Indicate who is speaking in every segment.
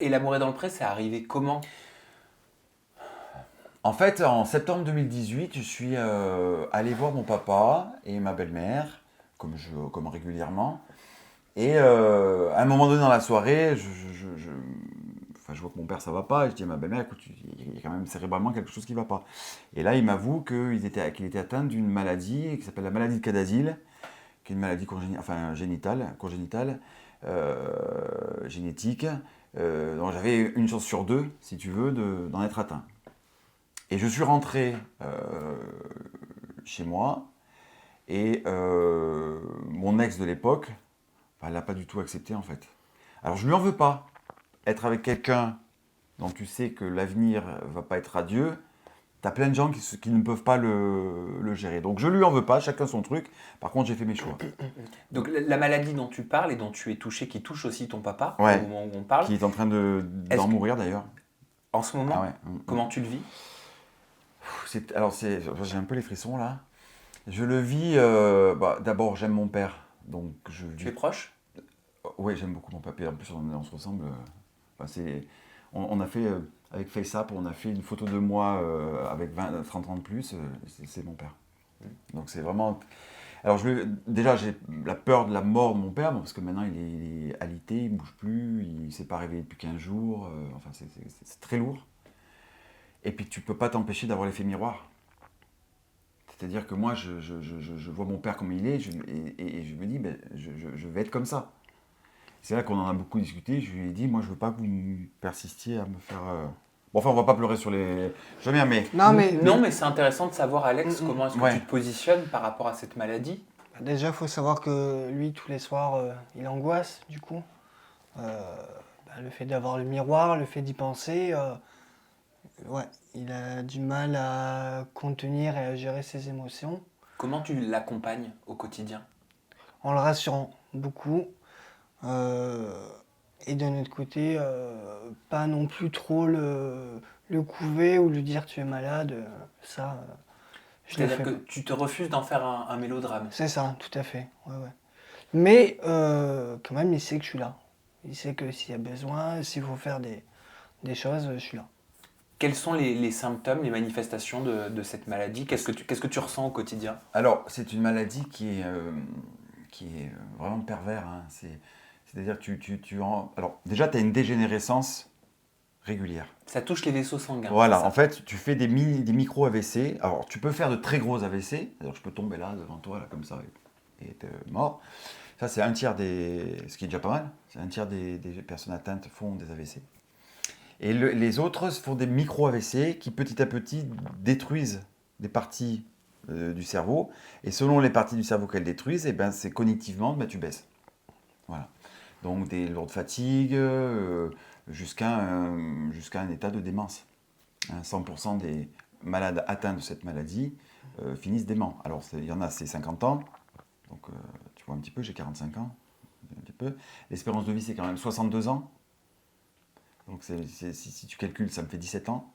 Speaker 1: Et L'amour est dans le pré, c'est arrivé comment?
Speaker 2: En fait, en septembre 2018, je suis allé voir mon papa et ma belle-mère, comme régulièrement. Et à un moment donné dans la soirée, enfin, je vois que mon père ça va pas. Et je dis à ma belle-mère, écoute, il y a quand même cérébralement quelque chose qui va pas. Et là, il m'avoue qu'il était atteint d'une maladie qui s'appelle la maladie de Cadazil, qui est une maladie congénitale, génétique. Donc j'avais une chance sur deux, si tu veux, d'en être atteint. Et je suis rentré chez moi et mon ex de l'époque, elle n'a pas du tout accepté en fait. Alors je lui en veux pas. Être avec quelqu'un dont tu sais que l'avenir va pas être radieux, t'as plein de gens qui ne peuvent pas le gérer. Donc je lui en veux pas, chacun son truc. Par contre, j'ai fait mes choix.
Speaker 1: Donc la maladie dont tu parles et dont tu es touché, qui touche aussi ton papa au
Speaker 2: Ouais,
Speaker 1: moment où on parle,
Speaker 2: qui est en train
Speaker 1: est-ce
Speaker 2: d'en
Speaker 1: que,
Speaker 2: mourir d'ailleurs.
Speaker 1: en ce
Speaker 2: Ah
Speaker 1: moment,
Speaker 2: ouais.
Speaker 1: comment tu le vis?
Speaker 2: J'ai un peu les frissons là. Je le vis. D'abord, j'aime mon père, donc je
Speaker 1: Tu
Speaker 2: vis.
Speaker 1: es proche?
Speaker 2: Oui, j'aime beaucoup mon papa. En plus, on se ressemble. Enfin, on a fait, avec FaceApp, on a fait une photo de moi avec 30 ans de plus. C'est mon père. Donc c'est vraiment. Alors déjà, j'ai la peur de la mort de mon père, bon, parce que maintenant il est alité, il ne bouge plus, il ne s'est pas réveillé depuis 15 jours. Enfin, c'est très lourd. Et puis tu ne peux pas t'empêcher d'avoir l'effet miroir. C'est-à-dire que moi, je vois mon père comme il est, et je me dis, ben, je vais être comme ça. C'est là qu'on en a beaucoup discuté. Je lui ai dit, moi, je veux pas que vous persistiez à me faire. Bon, enfin, on va pas pleurer sur les. Je veux bien, mais.
Speaker 3: Non,
Speaker 1: Non, mais c'est intéressant de savoir, Alex, comment est-ce que tu
Speaker 2: Ouais.
Speaker 1: te positionnes par rapport à cette maladie?
Speaker 3: déjà, il faut savoir que lui, tous les soirs, il angoisse, du coup. Le fait d'avoir le miroir, le fait d'y penser, ouais, il a du mal à contenir et à gérer ses émotions.
Speaker 1: Comment tu l'accompagnes au quotidien?
Speaker 3: En le rassurant beaucoup. euh, et d'un autre côté, pas non plus trop le couver ou lui dire tu es malade. Ça, je le
Speaker 1: C'est-à-dire
Speaker 3: fais
Speaker 1: que
Speaker 3: pas.
Speaker 1: tu te refuses d'en faire un mélodrame.
Speaker 3: C'est ça, tout à fait. Ouais, ouais. Mais quand même, il sait que je suis là. Il sait que s'il y a besoin, s'il faut faire des choses, je suis là.
Speaker 1: Quels sont les symptômes, les manifestations de cette maladie? Qu'est-ce que tu ressens au quotidien?
Speaker 2: Alors, c'est une maladie qui est vraiment pervers. Hein. C'est-à-dire que Alors, déjà, tu as une dégénérescence régulière.
Speaker 1: Ça touche les vaisseaux sanguins, c'est
Speaker 2: Voilà, en
Speaker 1: ça?
Speaker 2: fait, tu fais des micro-AVC. Alors, tu peux faire de très gros AVC. C'est-à-dire, je peux tomber là, devant toi, là, comme ça, et être mort. Ça, c'est un tiers des. Ce qui est déjà pas mal. C'est un tiers des personnes atteintes font des AVC. Et les autres font des micro-AVC qui, petit à petit, détruisent des parties du cerveau. Et selon les parties du cerveau qu'elles détruisent, eh ben, c'est cognitivement, ben, tu baisses. Voilà. Donc, des lourdes fatigues jusqu'à un état de démence. 100% des malades atteints de cette maladie finissent dément. Alors, il y en a, c'est 50 ans. Donc, tu vois un petit peu, j'ai 45 ans. Un petit peu. L'espérance de vie, c'est quand même 62 ans. Donc, si tu calcules, ça me fait 17 ans.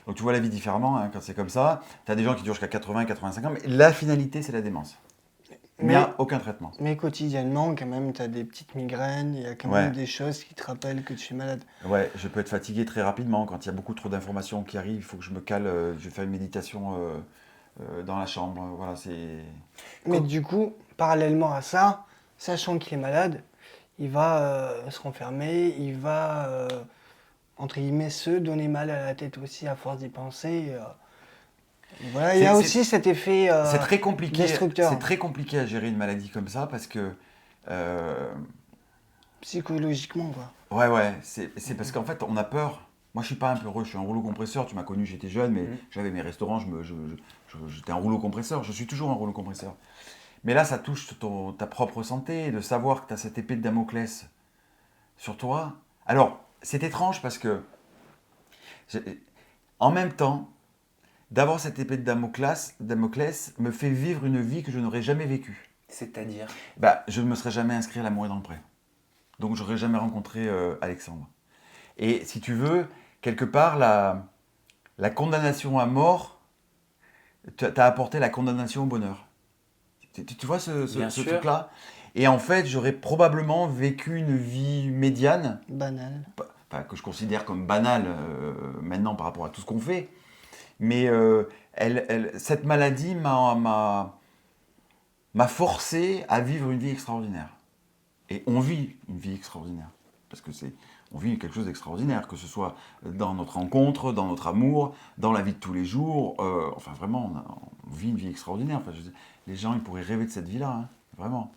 Speaker 2: Donc, tu vois la vie différemment hein, quand c'est comme ça. Tu as des gens qui durent jusqu'à 80, 85 ans. Mais la finalité, c'est la démence. Mais il n'y
Speaker 3: Mais,
Speaker 2: a aucun traitement.
Speaker 3: mais quotidiennement, quand même, tu as des petites migraines, il y a quand même
Speaker 2: Ouais,
Speaker 3: des choses qui te rappellent que tu es malade.
Speaker 2: ouais, je peux être fatigué très rapidement. Quand il y a beaucoup trop d'informations qui arrivent, il faut que je me cale. Je vais faire une méditation dans la chambre. Voilà, c'est.
Speaker 3: Mais du coup, parallèlement à ça, sachant qu'il est malade, il va se renfermer, il va, entre guillemets, se donner mal à la tête aussi à force d'y penser. Voilà, il y a aussi cet effet
Speaker 2: C'est très compliqué. C'est
Speaker 3: destructeur,
Speaker 2: très compliqué à gérer une maladie comme ça parce que.
Speaker 3: psychologiquement, quoi.
Speaker 2: Ouais, c'est parce qu'en fait, on a peur. Moi, je suis pas un peureux, je suis un rouleau compresseur. Tu m'as connu, j'étais jeune, mais j'avais mes restaurants, j'étais un rouleau compresseur. Je suis toujours un rouleau compresseur. Mais là, ça touche ta propre santé, de savoir que tu as cette épée de Damoclès sur toi. Alors, c'est étrange parce que, en même temps, d'avoir cette épée de Damoclès me fait vivre une vie que je n'aurais jamais vécue.
Speaker 1: C'est-à-dire?
Speaker 2: Bah, je ne me serais jamais inscrit à l'amour et dans le pré. Donc, j'aurais jamais rencontré Alexandre. Et si tu veux, quelque part, la condamnation à mort t'a apporté la condamnation au bonheur. Tu vois
Speaker 1: Bien
Speaker 2: ce
Speaker 1: sûr.
Speaker 2: truc-là Et en fait, j'aurais probablement vécu une vie médiane,
Speaker 3: Banal.
Speaker 2: que je considère comme banale maintenant par rapport à tout ce qu'on fait. Mais cette maladie m'a forcé à vivre une vie extraordinaire. Et on vit une vie extraordinaire. Parce que on vit quelque chose d'extraordinaire, que ce soit dans notre rencontre, dans notre amour, dans la vie de tous les jours. Enfin, vraiment, on vit une vie extraordinaire. Enfin, les gens, ils pourraient rêver de cette vie-là, hein, vraiment.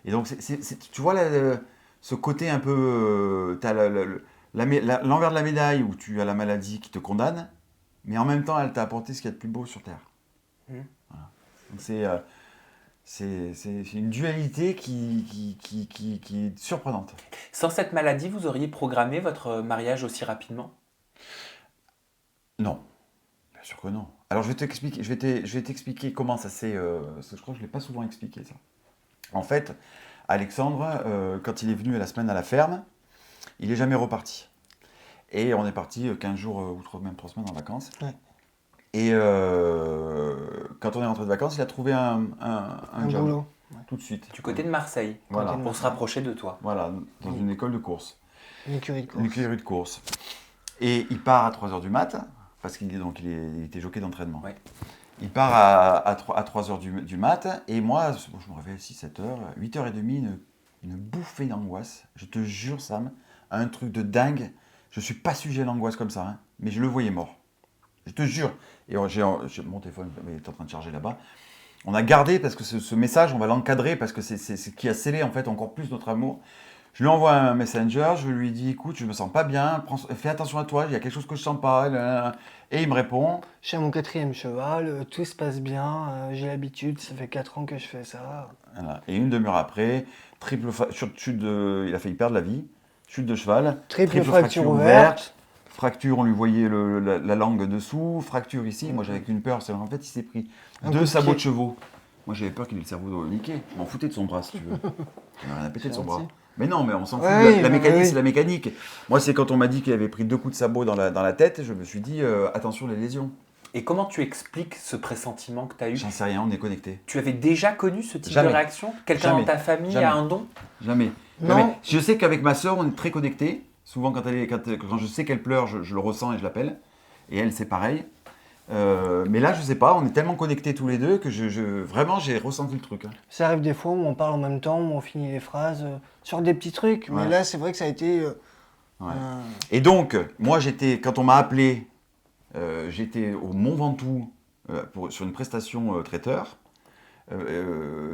Speaker 2: Et donc, tu vois, ce côté un peu... tu as l'envers de la médaille où tu as la maladie qui te condamne, mais en même temps, elle t'a apporté ce qu'il y a de plus beau sur Terre. Voilà. Donc, c'est une dualité qui est surprenante.
Speaker 1: Sans cette maladie, vous auriez programmé votre mariage aussi rapidement?
Speaker 2: Non, bien sûr que non. Alors je vais t'expliquer comment ça s'est... parce que je crois que je ne l'ai pas souvent expliqué ça. En fait, Alexandre, quand il est venu la semaine à la ferme, il n'est jamais reparti. Et on est parti 15 jours ou même 3 semaines en vacances.
Speaker 3: Ouais.
Speaker 2: Et quand on est rentré de vacances, il a trouvé un job.
Speaker 3: Boulot.
Speaker 2: Tout de suite.
Speaker 1: Du côté de Marseille,
Speaker 2: Voilà.
Speaker 1: pour se rapprocher de toi.
Speaker 2: Voilà, dans une école de course.
Speaker 3: Une écurie de course.
Speaker 2: Une écurie de course. Et il part à 3h du mat, parce qu'il était jockey d'entraînement.
Speaker 1: Ouais.
Speaker 2: Il part à 3h du mat, et moi, je me réveille à 6-7h, 8h30, une bouffée d'angoisse. Je te jure, Sam, un truc de dingue. Je ne suis pas sujet à l'angoisse comme ça, hein, mais je le voyais mort. Je te jure. Et mon téléphone est en train de charger là-bas. On a gardé, parce que ce message, on va l'encadrer, parce que c'est ce qui a scellé en fait encore plus notre amour. Je lui envoie un messenger, je lui dis, écoute, je me sens pas bien, fais attention à toi, il y a quelque chose que je sens pas. Et il me répond.
Speaker 3: Je suis à mon 4e cheval, tout se passe bien, j'ai l'habitude, ça fait 4 ans que je fais ça.
Speaker 2: Voilà. Et une demi-heure après, chute il a failli perdre la vie, chute de cheval,
Speaker 3: Triple fracture ouverte.
Speaker 2: Fracture, on lui voyait la langue dessous, fracture ici. Moi, j'avais qu'une peur, c'est en fait, il s'est pris
Speaker 3: Un
Speaker 2: 2
Speaker 3: coup de
Speaker 2: sabots
Speaker 3: pied.
Speaker 2: de chevaux. Moi, j'avais peur qu'il ait le cerveau niqué. Je m'en foutais de son bras, si tu veux. J'en ai rien à péter de son bras.
Speaker 3: gentil.
Speaker 2: Mais non, mais on s'en fout.
Speaker 3: Ouais,
Speaker 2: La
Speaker 3: oui,
Speaker 2: mécanique,
Speaker 3: oui.
Speaker 2: c'est la mécanique. Moi, c'est quand on m'a dit qu'il avait pris 2 coups de sabot dans la tête, je me suis dit, attention les lésions.
Speaker 1: Et comment tu expliques ce pressentiment que tu as eu?
Speaker 2: J'en sais rien, on est connectés.
Speaker 1: Tu avais déjà connu ce type
Speaker 2: Jamais.
Speaker 1: de réaction? Quelqu'un
Speaker 2: Jamais.
Speaker 1: dans ta famille
Speaker 2: Jamais.
Speaker 1: a un don?
Speaker 2: Jamais.
Speaker 3: Non.
Speaker 2: Jamais. Je sais qu'avec ma sœur, on est très connectés. Souvent, quand je sais qu'elle pleure, je le ressens et je l'appelle. Et elle, c'est pareil. Mais là, je sais pas, on est tellement connectés tous les deux que vraiment, j'ai ressenti le truc. Hein.
Speaker 3: Ça arrive des fois où on parle en même temps, où on finit les phrases sur des petits trucs.
Speaker 2: Ouais.
Speaker 3: Mais là, c'est vrai que ça a été...
Speaker 2: Ouais. Et donc, moi, quand on m'a appelé, j'étais au Mont Ventoux sur une prestation traiteur.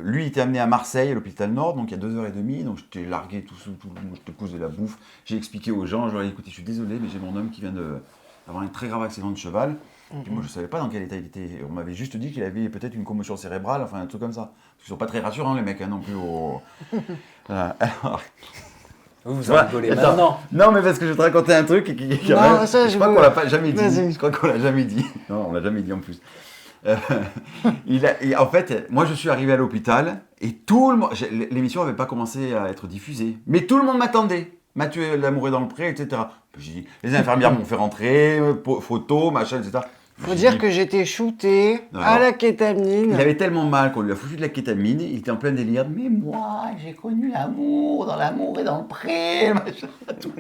Speaker 2: Lui, il était amené à Marseille, à l'hôpital Nord, donc il y a 2h30. Donc, j'étais largué tout, je te cause de la bouffe. J'ai expliqué aux gens, je leur ai dit, écoutez, je suis désolé, mais j'ai mon homme qui vient d'avoir un très grave accident de cheval. Puis moi, je ne savais pas dans quel état il était. On m'avait juste dit qu'il avait peut-être une commotion cérébrale, enfin un truc comme ça. Ils ne sont pas très rassurants, les mecs, hein, non plus. Voilà. Alors,
Speaker 1: Vous en
Speaker 2: voilà.
Speaker 1: rigolez
Speaker 2: Attends.
Speaker 1: maintenant.
Speaker 2: Non, mais parce que je vais te raconter un truc qui
Speaker 3: Non, ça,
Speaker 2: je
Speaker 3: je
Speaker 2: crois
Speaker 3: veux-
Speaker 2: qu'on l'a pas jamais dit.
Speaker 3: Vas-y.
Speaker 2: Je crois qu'on l'a jamais dit. Non, on l'a jamais dit en plus. En fait, moi, je suis arrivé à l'hôpital et tout le monde. L'émission n'avait pas commencé à être diffusée, mais tout le monde m'attendait. Mathieu, l'amour est dans le pré, etc. Puis j'ai dit, les infirmières m'ont fait rentrer, photos, machin, etc.
Speaker 3: Faut
Speaker 2: J'ai
Speaker 3: dire
Speaker 2: dit,
Speaker 3: que j'étais shooté
Speaker 2: Non,
Speaker 3: à
Speaker 2: non.
Speaker 3: la kétamine.
Speaker 2: il avait tellement mal qu'on lui a foutu de la kétamine, il était en plein délire. Mais moi, j'ai connu l'amour, dans l'amour et dans le pré, machin. Tout.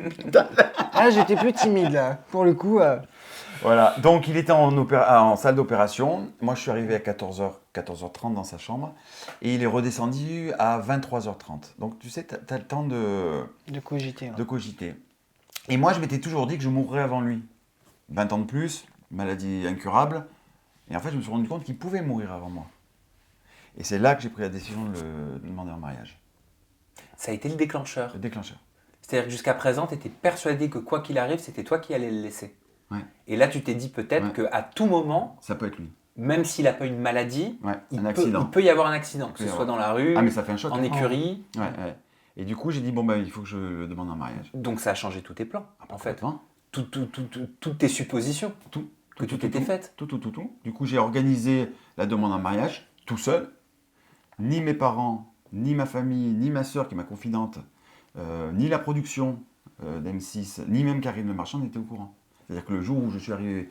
Speaker 3: Ah, j'étais plus timide là. Pour le coup,
Speaker 2: Voilà, donc il était en salle d'opération. Moi, je suis arrivé à 14h30 dans sa chambre et il est redescendu à 23h30. Donc, tu sais, tu as le temps
Speaker 3: de cogiter. hein.
Speaker 2: de cogiter. Et moi, je m'étais toujours dit que je mourrais avant lui. 20 ans de plus, maladie incurable. Et en fait, je me suis rendu compte qu'il pouvait mourir avant moi. Et c'est là que j'ai pris la décision de le demander en mariage.
Speaker 1: Ça a été le déclencheur.
Speaker 2: Le déclencheur.
Speaker 1: C'est-à-dire que jusqu'à présent, tu étais persuadé que quoi qu'il arrive, c'était toi qui allais le laisser.
Speaker 2: Ouais.
Speaker 1: Et là, tu t'es dit peut-être
Speaker 2: Ouais.
Speaker 1: qu'à tout moment,
Speaker 2: Ça peut être lui.
Speaker 1: même s'il n'a pas une maladie,
Speaker 2: Ouais,
Speaker 1: il
Speaker 2: un
Speaker 1: peut
Speaker 2: accident.
Speaker 1: y avoir un accident, que ce
Speaker 2: peut y
Speaker 1: soit
Speaker 2: avoir.
Speaker 1: dans la rue,
Speaker 2: Ah, mais ça fait un choc.
Speaker 1: en
Speaker 2: hein.
Speaker 1: écurie.
Speaker 2: Ouais, ouais. Et du coup, j'ai dit, bon, ben, il faut que je le demande en mariage.
Speaker 1: Donc ça a changé tous tes plans, en fait.
Speaker 2: Complètement.
Speaker 1: Toutes tes suppositions
Speaker 2: Tout.
Speaker 1: que tu t'étais faites.
Speaker 2: Tout. Du coup, j'ai organisé la demande en mariage tout seul. Ni mes parents, ni ma famille, ni ma sœur qui est ma confidente, ni la production d'M6, ni même Karine Le Marchand n'étaient au courant. C'est-à-dire que le jour où je suis arrivé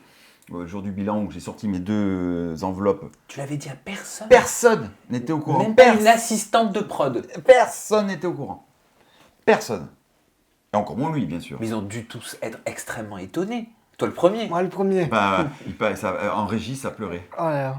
Speaker 2: au jour du bilan où j'ai sorti mes 2 enveloppes,
Speaker 1: Tu l'avais dit à personne.
Speaker 2: personne n'était au courant.
Speaker 1: Même pas une assistante de prod.
Speaker 2: Personne n'était au courant. Personne. Et encore moins lui, bien sûr.
Speaker 1: Mais ils ont dû tous être extrêmement étonnés. Toi le premier.
Speaker 3: Moi, le premier.
Speaker 2: Bah, en régie, ça pleurait.
Speaker 3: Oh là là.